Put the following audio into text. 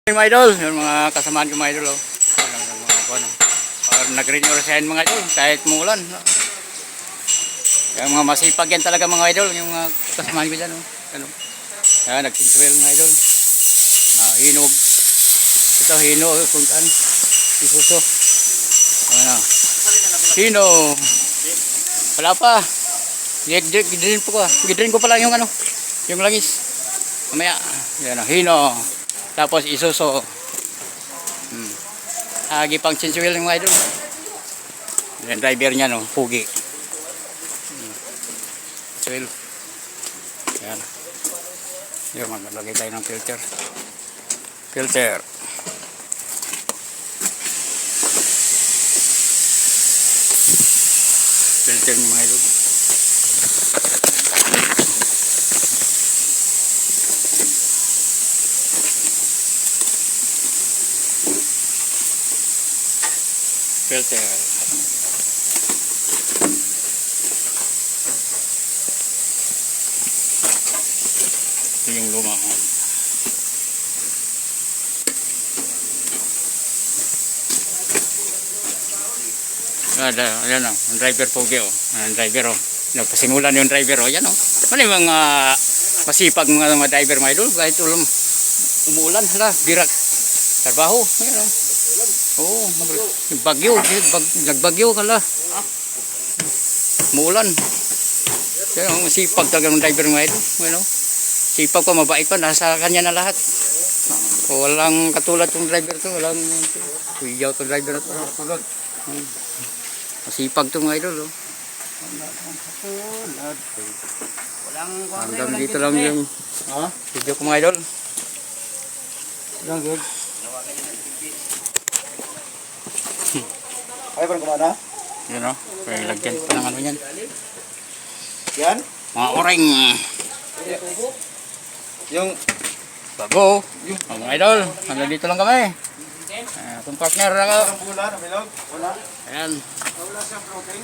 Yung mga idol, yung mga kasamaan ko mga idol, oh. Nag-renew sign mga idol, kahit muulan. Yung mga masipag yan talaga mga idol, yung mga kasamaan ko dyan, oh. Ano? Yan, nag-tinkwell mga idol. Hinog. Ito, hinog, kung saan. Isuso. Ano? Hinog. Wala pa. Gidrin ko pa lang yung ano, yung langis. Mamaya, yan, hinog. Tapos isuso. Gipang change wheel ng mga idol. Yung driver niya, no, pugi. Change wheel. Yan. Yung maglagay tayo ng filter. Filter. Filter ng mga idol. Filter. Ito yung luma. Ayan o, ang driver pogi o. Ang driver o. Nagpasimulan yung driver o. Ayan o. Ano yung mga masipag mga driver mga idol. Kahit umuulan, hala, birak. Trabaho. Ayan o. Oo, bagyo, nagbagyo kala. Muulan. Kaya ang sipag talaga ng driver ng idol. Ano? Sipag pa, mabait pa, nasa kanya na lahat. Walang katulad ng driver to, walang kuyaw tong driver na to. Masipag tong idol, oh. Hanggang dito lang yung video ko mga idol. Lang good. Ay, parang kumana? Yan o, kaya lagyan pa ng ano yan. Yan? Mga oring. Yung Bago. Mga idol, hanggang dito lang kami. Kung partner ako. wala, nabilog? Wala. Ayan. Wala siyang protein?